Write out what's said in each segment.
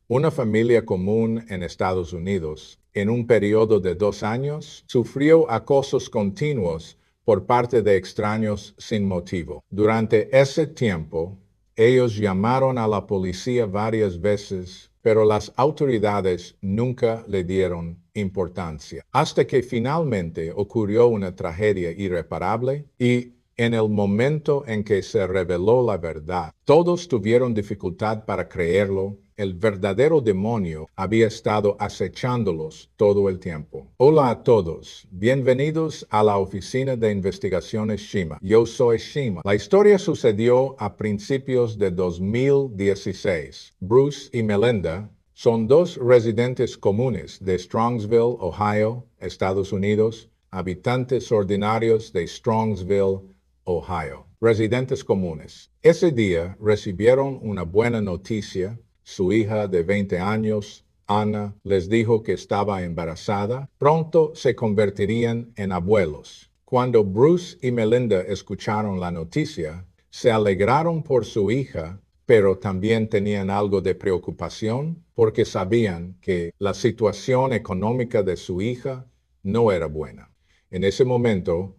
Una familia común en Estados Unidos, en un periodo de 2 años, sufrió acosos continuos por parte de extraños sin motivo. Durante ese tiempo, ellos llamaron a la policía varias veces, pero las autoridades nunca le dieron importancia. Hasta que finalmente ocurrió una tragedia irreparable y en el momento en que se reveló la verdad, todos tuvieron dificultad para creerlo. El verdadero demonio había estado acechándolos todo el tiempo. Hola a todos, bienvenidos a la oficina de investigaciones Shima. Yo soy Shima. La historia sucedió a principios de 2016. Bruce y Melinda son dos residentes comunes de Strongsville, Ohio, Estados Unidos, habitantes ordinarios de Strongsville, Ohio. Residentes comunes. Ese día recibieron una buena noticia. Su hija de 20 años, Anna, les dijo que estaba embarazada. Pronto se convertirían en abuelos. Cuando Bruce y Melinda escucharon la noticia, se alegraron por su hija, pero también tenían algo de preocupación porque sabían que la situación económica de su hija no era buena. En ese momento,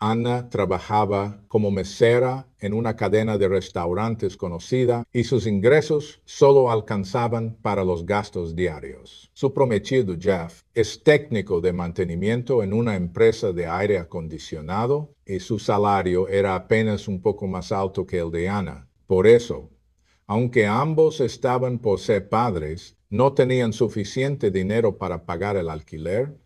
Anna trabajaba como mesera en una cadena de restaurantes conocida y sus ingresos solo alcanzaban para los gastos diarios. Su prometido Jeff es técnico de mantenimiento en una empresa de aire acondicionado y su salario era apenas un poco más alto que el de Anna. Por eso, aunque ambos estaban por ser padres, no tenían suficiente dinero para pagar el alquiler.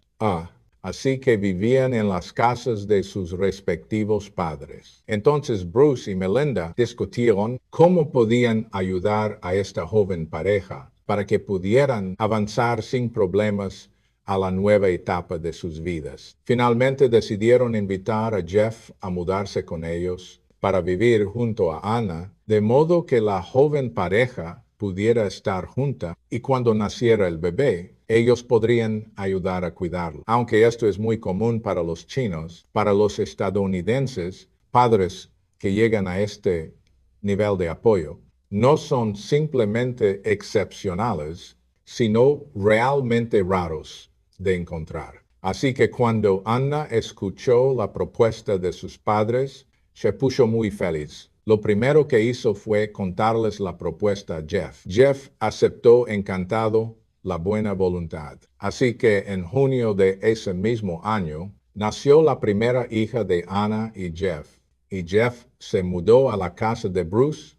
Así que vivían en las casas de sus respectivos padres. Entonces Bruce y Melinda discutieron cómo podían ayudar a esta joven pareja para que pudieran avanzar sin problemas a la nueva etapa de sus vidas. Finalmente decidieron invitar a Jeff a mudarse con ellos para vivir junto a Anna, de modo que la joven pareja pudiera estar junta y cuando naciera el bebé, ellos podrían ayudar a cuidarlo. Aunque esto es muy común para los chinos, para los estadounidenses, padres que llegan a este nivel de apoyo no son simplemente excepcionales, sino realmente raros de encontrar. Así que cuando Anna escuchó la propuesta de sus padres, se puso muy feliz. Lo primero que hizo fue contarles la propuesta a Jeff. Jeff aceptó encantado la buena voluntad. Así que en junio de ese mismo año, nació la primera hija de Anna y Jeff se mudó a la casa de Bruce,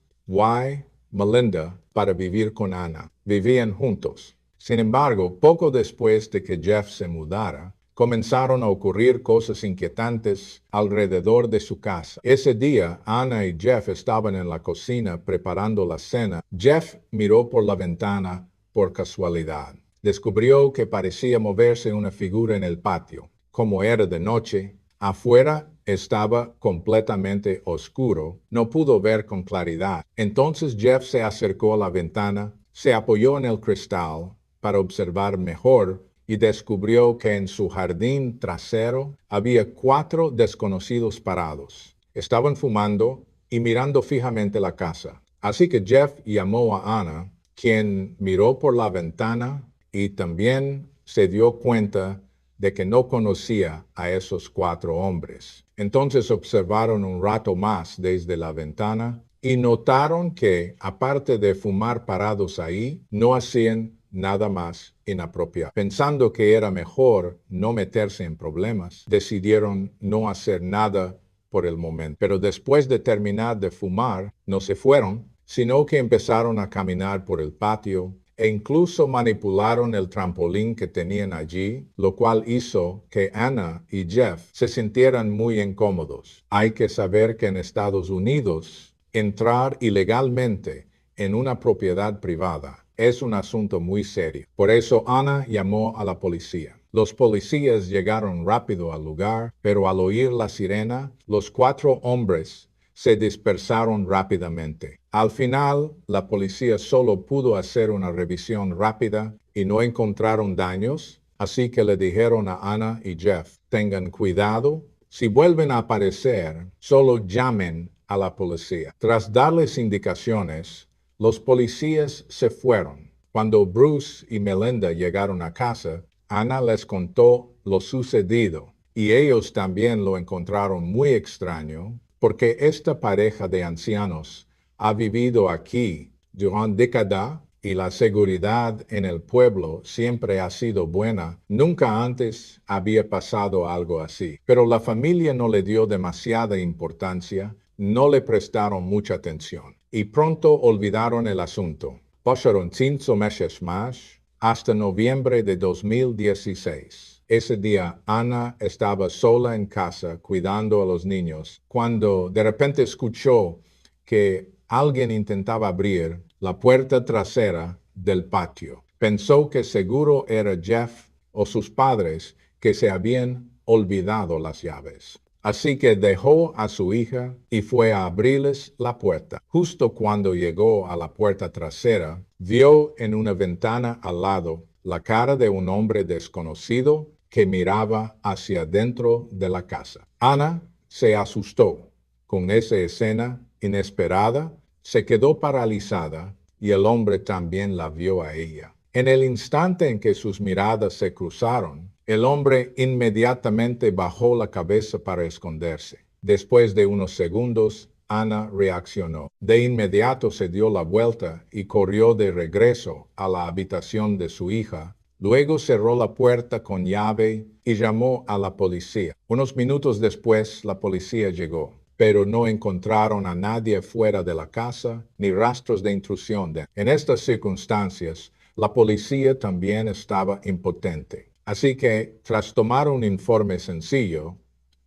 Melinda, para vivir con Anna. Vivían juntos. Sin embargo, poco después de que Jeff se mudara, comenzaron a ocurrir cosas inquietantes alrededor de su casa. Ese día, Anna y Jeff estaban en la cocina preparando la cena. Jeff miró por la ventana por casualidad. Descubrió que parecía moverse una figura en el patio. Como era de noche, afuera estaba completamente oscuro. No pudo ver con claridad. Entonces Jeff se acercó a la ventana, se apoyó en el cristal para observar mejor y descubrió que en su jardín trasero había 4 desconocidos parados. Estaban fumando y mirando fijamente la casa. Así que Jeff llamó a Anna, quien miró por la ventana y también se dio cuenta de que no conocía a esos 4 hombres. Entonces observaron un rato más desde la ventana y notaron que, aparte de fumar parados ahí, no hacían nada más inapropiado. Pensando que era mejor no meterse en problemas, decidieron no hacer nada por el momento. Pero después de terminar de fumar, no se fueron, sino que empezaron a caminar por el patio e incluso manipularon el trampolín que tenían allí, lo cual hizo que Anna y Jeff se sintieran muy incómodos. Hay que saber que en Estados Unidos, entrar ilegalmente en una propiedad privada es un asunto muy serio. Por eso Anna llamó a la policía. Los policías llegaron rápido al lugar, pero al oír la sirena, los 4 hombres se dispersaron rápidamente. Al final, la policía solo pudo hacer una revisión rápida y no encontraron daños, así que le dijeron a Anna y Jeff, tengan cuidado. Si vuelven a aparecer, solo llamen a la policía. Tras darles indicaciones, los policías se fueron. Cuando Bruce y Melinda llegaron a casa, Ana les contó lo sucedido y ellos también lo encontraron muy extraño porque esta pareja de ancianos ha vivido aquí durante décadas y la seguridad en el pueblo siempre ha sido buena. Nunca antes había pasado algo así. Pero la familia no le dio demasiada importancia, no le prestaron mucha atención y pronto olvidaron el asunto. Pasaron 5 meses más hasta noviembre de 2016. Ese día Ana estaba sola en casa cuidando a los niños cuando de repente escuchó que alguien intentaba abrir la puerta trasera del patio. Pensó que seguro era Jeff o sus padres que se habían olvidado las llaves. Así que dejó a su hija y fue a abrirles la puerta. Justo cuando llegó a la puerta trasera, vio en una ventana al lado la cara de un hombre desconocido que miraba hacia dentro de la casa. Ana se asustó con esa escena inesperada, se quedó paralizada y el hombre también la vio a ella. En el instante en que sus miradas se cruzaron, el hombre inmediatamente bajó la cabeza para esconderse. Después de unos segundos, Ana reaccionó. De inmediato se dio la vuelta y corrió de regreso a la habitación de su hija. Luego cerró la puerta con llave y llamó a la policía. Unos minutos después, la policía llegó, pero no encontraron a nadie fuera de la casa ni rastros de intrusión. En estas circunstancias, la policía también estaba impotente. Así que, tras tomar un informe sencillo,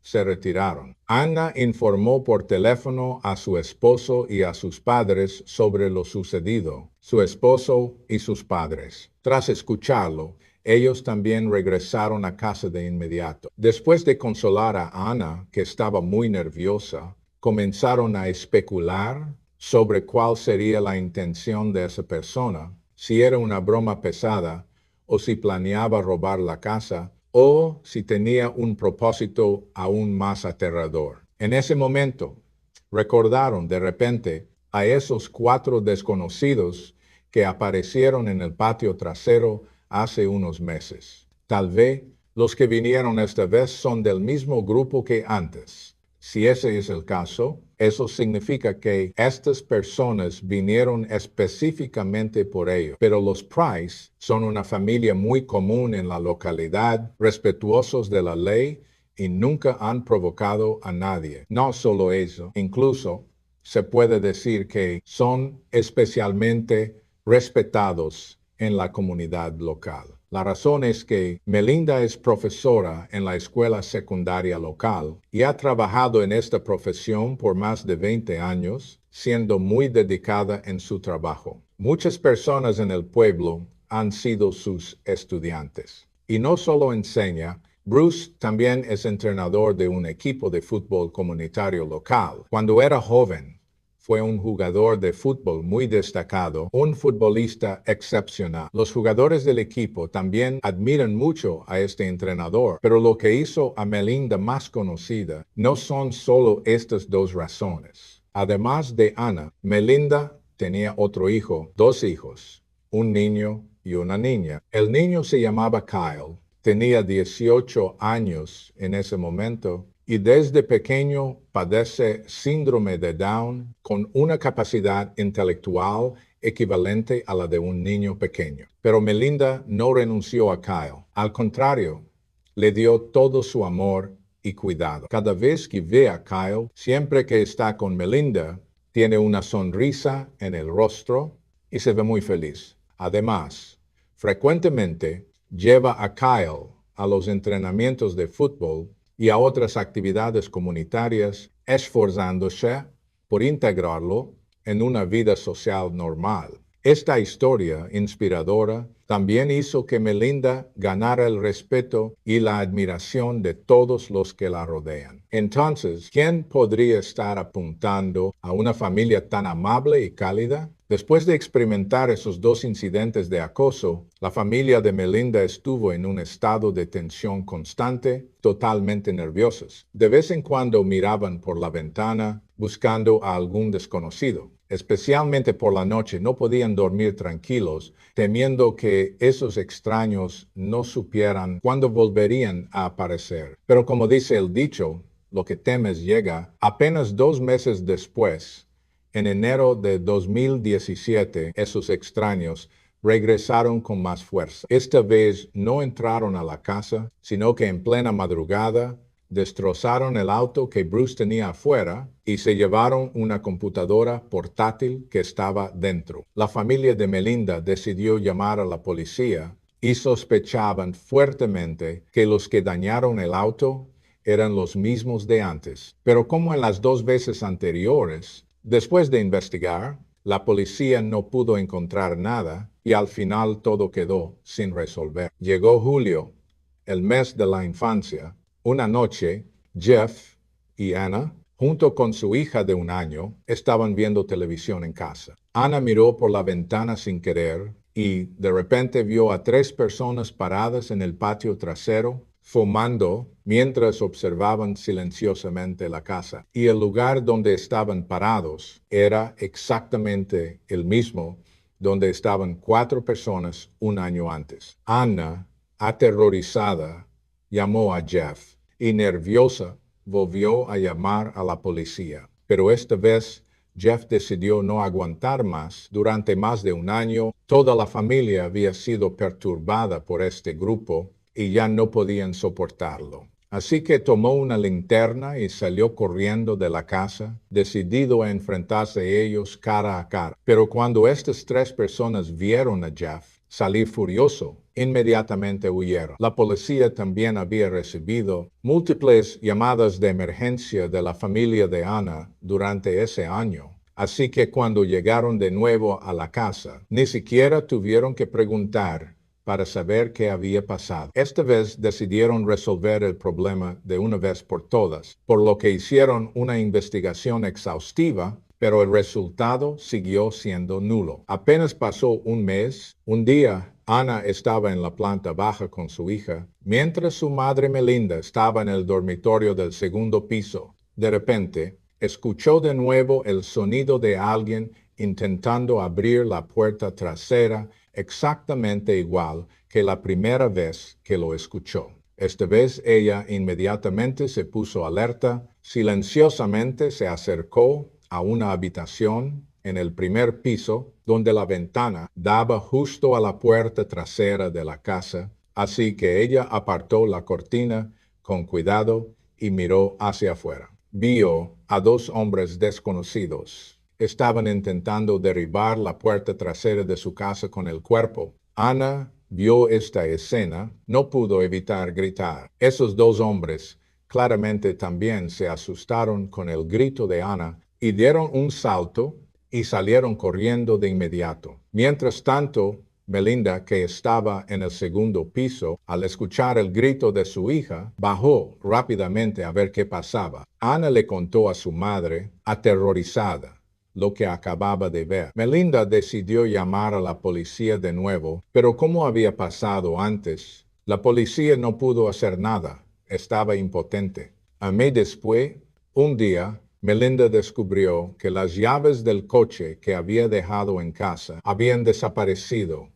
se retiraron. Ana informó por teléfono a su esposo y a sus padres sobre lo sucedido. Su esposo y sus padres. Tras escucharlo, ellos también regresaron a casa de inmediato. Después de consolar a Ana, que estaba muy nerviosa, comenzaron a especular sobre cuál sería la intención de esa persona, si era una broma pesada o si planeaba robar la casa, o si tenía un propósito aún más aterrador. En ese momento, recordaron de repente a esos 4 desconocidos que aparecieron en el patio trasero hace unos meses. Tal vez los que vinieron esta vez son del mismo grupo que antes. Si ese es el caso, eso significa que estas personas vinieron específicamente por ello. Pero los Price son una familia muy común en la localidad, respetuosos de la ley y nunca han provocado a nadie. No solo eso, incluso se puede decir que son especialmente respetados en la comunidad local. La razón es que Melinda es profesora en la escuela secundaria local y ha trabajado en esta profesión por más de 20 años, siendo muy dedicada en su trabajo. Muchas personas en el pueblo han sido sus estudiantes. Y no solo enseña, Bruce también es entrenador de un equipo de fútbol comunitario local. Cuando era joven, fue un jugador de fútbol muy destacado, un futbolista excepcional. Los jugadores del equipo también admiran mucho a este entrenador, pero lo que hizo a Melinda más conocida no son solo estas 2 razones. Además de Ana, Melinda tenía otro hijo, 2 hijos, un niño y una niña. El niño se llamaba Kyle, tenía 18 años en ese momento, y desde pequeño padece síndrome de Down con una capacidad intelectual equivalente a la de un niño pequeño. Pero Melinda no renunció a Kyle. Al contrario, le dio todo su amor y cuidado. Cada vez que ve a Kyle, siempre que está con Melinda, tiene una sonrisa en el rostro y se ve muy feliz. Además, frecuentemente lleva a Kyle a los entrenamientos de fútbol y a otras actividades comunitarias, esforzándose por integrarlo en una vida social normal. Esta historia inspiradora también hizo que Melinda ganara el respeto y la admiración de todos los que la rodean. Entonces, ¿quién podría estar apuntando a una familia tan amable y cálida? Después de experimentar esos 2 incidentes de acoso, la familia de Melinda estuvo en un estado de tensión constante, totalmente nerviosos. De vez en cuando miraban por la ventana, buscando a algún desconocido. Especialmente por la noche no podían dormir tranquilos, temiendo que esos extraños no supieran cuándo volverían a aparecer. Pero como dice el dicho, lo que temes llega. Apenas 2 meses después, en enero de 2017, esos extraños regresaron con más fuerza. Esta vez no entraron a la casa, sino que en plena madrugada destrozaron el auto que Bruce tenía afuera y se llevaron una computadora portátil que estaba dentro. La familia de Melinda decidió llamar a la policía y sospechaban fuertemente que los que dañaron el auto eran los mismos de antes. Pero como en las 2 veces anteriores, después de investigar, la policía no pudo encontrar nada y al final todo quedó sin resolver. Llegó julio, el mes de la infancia. Una noche, Jeff y Anna, junto con su hija de 1 año, estaban viendo televisión en casa. Anna miró por la ventana sin querer y de repente vio a 3 personas paradas en el patio trasero, fumando mientras observaban silenciosamente la casa. Y el lugar donde estaban parados era exactamente el mismo donde estaban 4 personas 1 año antes. Anna, aterrorizada, llamó a Jeff y nerviosa volvió a llamar a la policía. Pero esta vez Jeff decidió no aguantar más. Durante más de 1 año, toda la familia había sido perturbada por este grupo y ya no podían soportarlo. Así que tomó una linterna y salió corriendo de la casa, decidido a enfrentarse a ellos cara a cara. Pero cuando estas 3 personas vieron a Jeff salir furioso, inmediatamente huyeron. La policía también había recibido múltiples llamadas de emergencia de la familia de Anna durante ese año. Así que cuando llegaron de nuevo a la casa, ni siquiera tuvieron que preguntar para saber qué había pasado. Esta vez decidieron resolver el problema de una vez por todas, por lo que hicieron una investigación exhaustiva, pero el resultado siguió siendo nulo. Apenas pasó un mes. Un día, Anna estaba en la planta baja con su hija, mientras su madre Melinda estaba en el dormitorio del segundo piso. De repente, escuchó de nuevo el sonido de alguien intentando abrir la puerta trasera exactamente igual que la primera vez que lo escuchó. Esta vez ella inmediatamente se puso alerta, silenciosamente se acercó a una habitación en el primer piso donde la ventana daba justo a la puerta trasera de la casa, así que ella apartó la cortina con cuidado y miró hacia afuera. Vio a 2 hombres desconocidos. Estaban intentando derribar la puerta trasera de su casa con el cuerpo. Anna vio esta escena, no pudo evitar gritar. Esos 2 hombres claramente también se asustaron con el grito de Anna y dieron un salto y salieron corriendo de inmediato. Mientras tanto, Melinda, que estaba en el segundo piso, al escuchar el grito de su hija, bajó rápidamente a ver qué pasaba. Anna le contó a su madre, aterrorizada, lo que acababa de ver. Melinda decidió llamar a la policía de nuevo, pero como había pasado antes, la policía no pudo hacer nada. Estaba impotente. Un mes después, un día, Melinda descubrió que las llaves del coche que había dejado en casa habían desaparecido.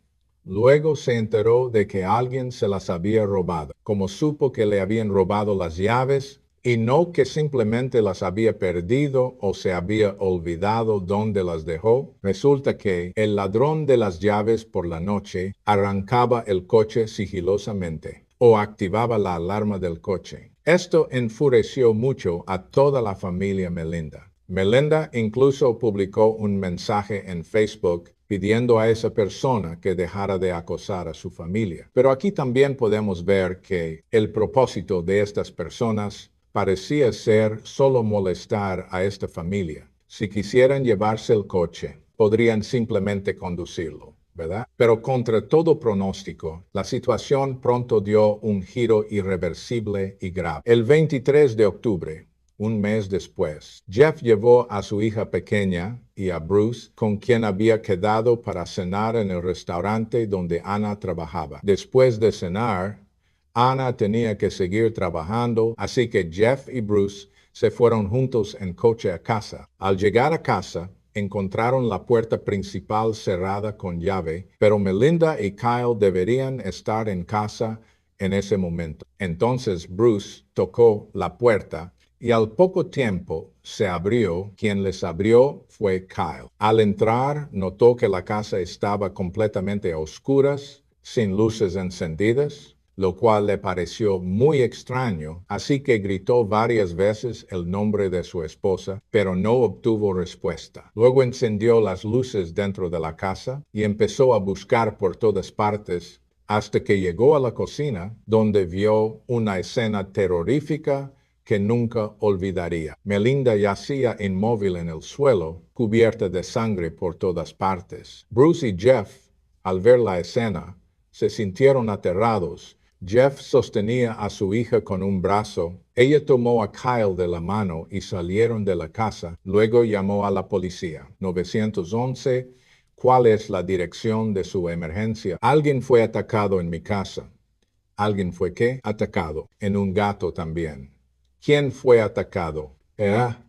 Luego se enteró de que alguien se las había robado. Como supo que le habían robado las llaves, y no que simplemente las había perdido o se había olvidado dónde las dejó, resulta que el ladrón de las llaves por la noche arrancaba el coche sigilosamente o activaba la alarma del coche. Esto enfureció mucho a toda la familia Melinda. Melinda incluso publicó un mensaje en Facebook pidiendo a esa persona que dejara de acosar a su familia. Pero aquí también podemos ver que el propósito de estas personas parecía ser solo molestar a esta familia. Si quisieran llevarse el coche, podrían simplemente conducirlo, ¿verdad? Pero contra todo pronóstico, la situación pronto dio un giro irreversible y grave. El 23 de octubre, un mes después, Jeff llevó a su hija pequeña y a Bruce, con quien había quedado para cenar en el restaurante donde Anna trabajaba. Después de cenar, Anna tenía que seguir trabajando, así que Jeff y Bruce se fueron juntos en coche a casa. Al llegar a casa, encontraron la puerta principal cerrada con llave, pero Melinda y Kyle deberían estar en casa en ese momento. Entonces Bruce tocó la puerta y al poco tiempo se abrió. Quien les abrió fue Kyle. Al entrar, notó que la casa estaba completamente a oscuras, sin luces encendidas, lo cual le pareció muy extraño, así que gritó varias veces el nombre de su esposa, pero no obtuvo respuesta. Luego encendió las luces dentro de la casa y empezó a buscar por todas partes hasta que llegó a la cocina, donde vio una escena terrorífica que nunca olvidaría. Melinda yacía inmóvil en el suelo, cubierta de sangre por todas partes. Bruce y Jeff, al ver la escena, se sintieron aterrados. Jeff sostenía a su hija con un brazo. Ella tomó a Kyle de la mano y salieron de la casa. Luego llamó a la policía. 911. ¿Cuál es la dirección de su emergencia? Alguien fue atacado en mi casa. ¿Alguien fue qué? Atacado. En un gato también. ¿Quién fue atacado?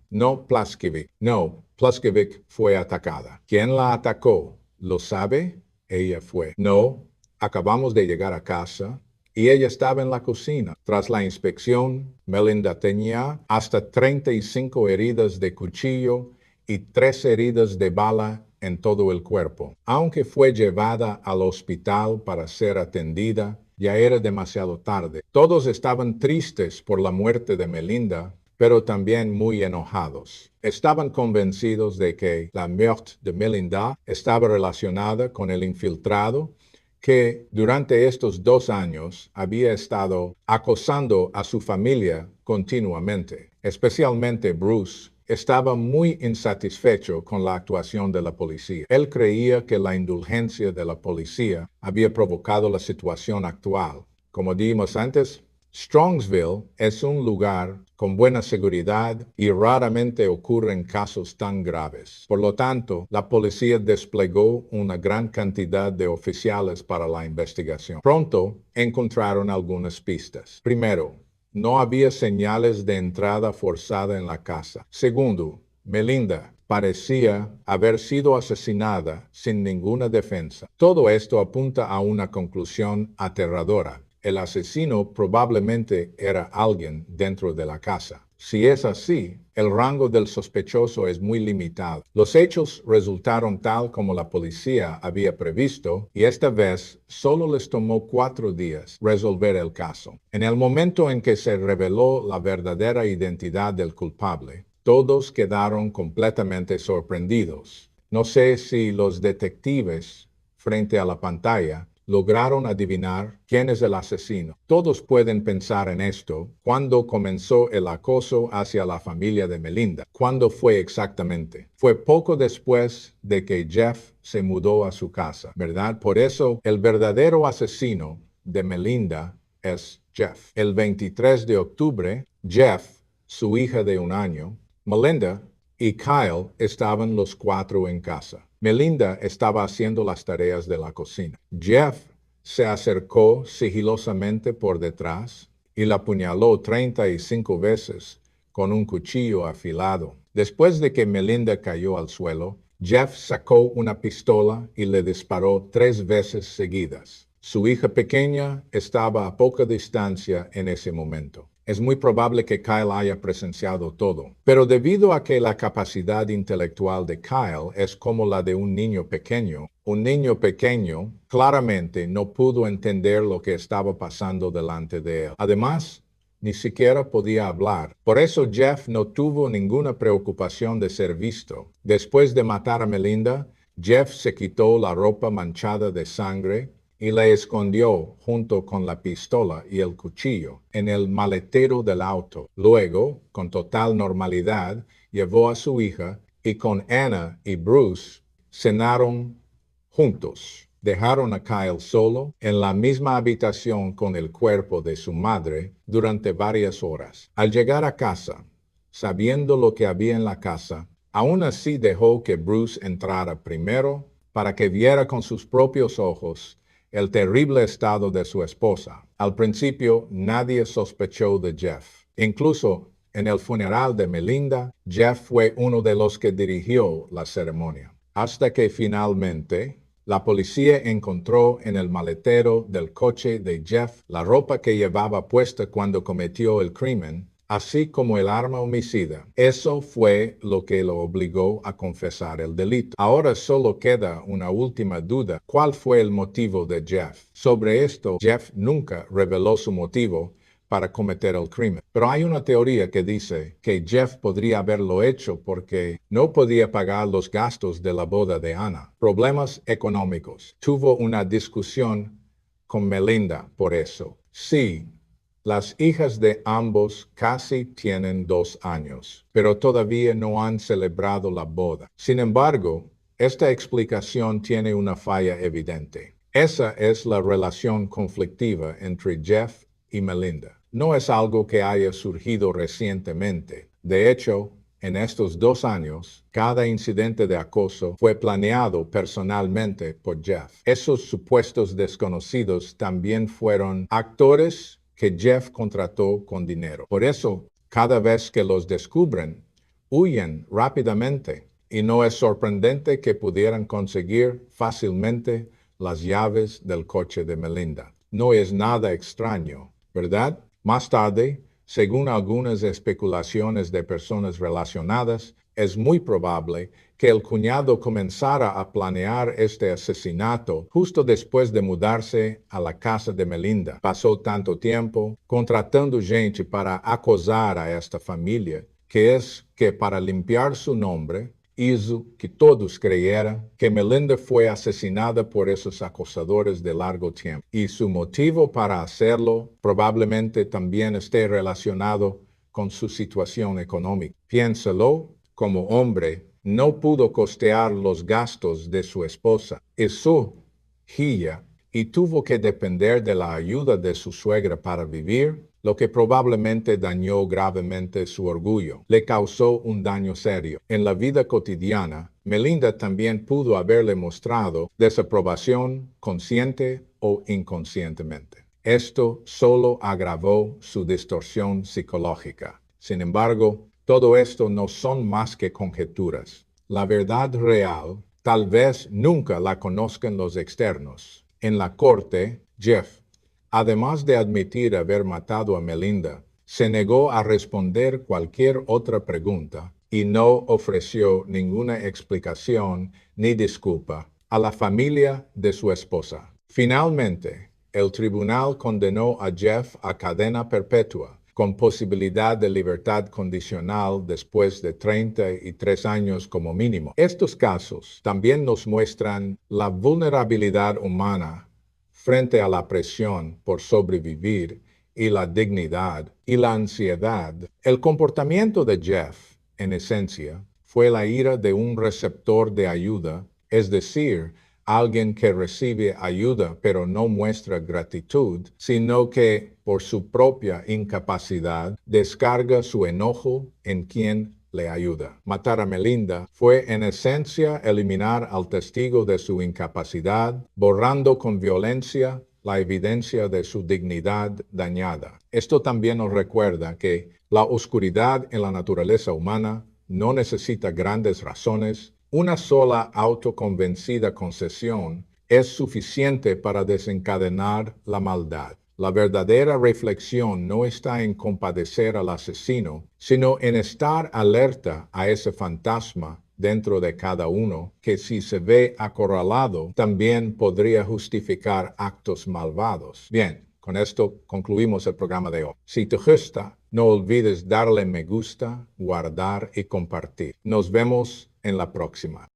No Plaskevich. No, Plaskevich fue atacada. ¿Quién la atacó? ¿Lo sabe? Ella fue. No, acabamos de llegar a casa y ella estaba en la cocina. Tras la inspección, Melinda tenía hasta 35 heridas de cuchillo y 3 heridas de bala en todo el cuerpo. Aunque fue llevada al hospital para ser atendida, ya era demasiado tarde. Todos estaban tristes por la muerte de Melinda, pero también muy enojados. Estaban convencidos de que la muerte de Melinda estaba relacionada con el infiltrado que durante estos 2 años había estado acosando a su familia continuamente. Especialmente Bruce estaba muy insatisfecho con la actuación de la policía. Él creía que la indulgencia de la policía había provocado la situación actual. Como dijimos antes, Strongsville es un lugar con buena seguridad y raramente ocurren casos tan graves. Por lo tanto, la policía desplegó una gran cantidad de oficiales para la investigación. Pronto encontraron algunas pistas. Primero, no había señales de entrada forzada en la casa. Segundo, Melinda parecía haber sido asesinada sin ninguna defensa. Todo esto apunta a una conclusión aterradora. El asesino probablemente era alguien dentro de la casa. Si es así, el rango del sospechoso es muy limitado. Los hechos resultaron tal como la policía había previsto y esta vez solo les tomó 4 días resolver el caso. En el momento en que se reveló la verdadera identidad del culpable, todos quedaron completamente sorprendidos. No sé si los detectives frente a la pantalla lograron adivinar quién es el asesino. Todos pueden pensar en esto. ¿Cuándo comenzó el acoso hacia la familia de Melinda? ¿Cuándo fue exactamente? Fue poco después de que Jeff se mudó a su casa, ¿verdad? Por eso, el verdadero asesino de Melinda es Jeff. El 23 de octubre, Jeff, su hija de 1 año, Melinda y Kyle estaban los 4 en casa. Melinda estaba haciendo las tareas de la cocina. Jeff se acercó sigilosamente por detrás y la apuñaló 35 veces con un cuchillo afilado. Después de que Melinda cayó al suelo, Jeff sacó una pistola y le disparó 3 veces seguidas. Su hija pequeña estaba a poca distancia en ese momento. Es muy probable que Kyle haya presenciado todo, pero debido a que la capacidad intelectual de Kyle es como la de un niño pequeño claramente no pudo entender lo que estaba pasando delante de él. Además, ni siquiera podía hablar. Por eso Jeff no tuvo ninguna preocupación de ser visto. Después de matar a Melinda, Jeff se quitó la ropa manchada de sangre y la escondió junto con la pistola y el cuchillo en el maletero del auto. Luego, con total normalidad, llevó a su hija y con Anna y Bruce cenaron juntos. Dejaron a Kyle solo en la misma habitación con el cuerpo de su madre durante varias horas. Al llegar a casa, sabiendo lo que había en la casa, aún así dejó que Bruce entrara primero para que viera con sus propios ojos el terrible estado de su esposa. Al principio, nadie sospechó de Jeff. Incluso En el funeral de Melinda, Jeff fue uno de los que dirigió la ceremonia, hasta que finalmente la policía encontró en el maletero del coche de Jeff la ropa que llevaba puesta cuando cometió el crimen, así como el arma homicida. Eso fue lo que lo obligó a confesar el delito. Ahora solo queda una última duda. ¿Cuál fue el motivo de Jeff? Sobre esto, Jeff nunca reveló su motivo para cometer el crimen. Pero hay una teoría que dice que Jeff podría haberlo hecho porque no podía pagar los gastos de la boda de Ana. Problemas económicos. Tuvo una discusión con Melinda por eso. Sí, las hijas de ambos casi tienen 2 años, pero todavía no han celebrado la boda. Sin embargo, esta explicación tiene una falla evidente. Esa es la relación conflictiva entre Jeff y Melinda. No es algo que haya surgido recientemente. De hecho, en estos 2 años, cada incidente de acoso fue planeado personalmente por Jeff. Esos supuestos desconocidos también fueron actores que Jeff contrató con dinero. Por eso, cada vez que los descubren, huyen rápidamente. Y no es sorprendente que pudieran conseguir fácilmente las llaves del coche de Melinda. No es nada extraño, ¿verdad? Más tarde, según algunas especulaciones de personas relacionadas, es muy probable que el cuñado comenzara a planear este asesinato justo después de mudarse a la casa de Melinda. Pasó tanto tiempo contratando gente para acosar a esta familia, que para limpiar su nombre, hizo que todos creyeran que Melinda fue asesinada por esos acosadores de largo tiempo. Y su motivo para hacerlo probablemente también esté relacionado con su situación económica. Piénsalo, como hombre, no pudo costear los gastos de su esposa y su hija y tuvo que depender de la ayuda de su suegra para vivir, lo que probablemente dañó gravemente su orgullo. Le causó un daño serio. En la vida cotidiana, Melinda también pudo haberle mostrado desaprobación consciente o inconscientemente. Esto solo agravó su distorsión psicológica. Sin embargo, todo esto no son más que conjeturas. La verdad real tal vez nunca la conozcan los externos. En la corte, Jeff, además de admitir haber matado a Melinda, se negó a responder cualquier otra pregunta y no ofreció ninguna explicación ni disculpa a la familia de su esposa. Finalmente, el tribunal condenó a Jeff a cadena perpetua, con posibilidad de libertad condicional después de 33 años como mínimo. Estos casos también nos muestran la vulnerabilidad humana frente a la presión por sobrevivir y la dignidad y la ansiedad. El comportamiento de Jeff, en esencia, fue la ira de un receptor de ayuda, es decir, alguien que recibe ayuda pero no muestra gratitud, sino que por su propia incapacidad descarga su enojo en quien le ayuda. Matar a Melinda fue en esencia eliminar al testigo de su incapacidad, borrando con violencia la evidencia de su dignidad dañada. Esto también nos recuerda que la oscuridad en la naturaleza humana no necesita grandes razones. Una sola autoconvencida concesión es suficiente para desencadenar la maldad. La verdadera reflexión no está en compadecer al asesino, sino en estar alerta a ese fantasma dentro de cada uno, que si se ve acorralado, también podría justificar actos malvados. Bien, con esto concluimos el programa de hoy. Si te gusta, no olvides darle me gusta, guardar y compartir. Nos vemos en la próxima.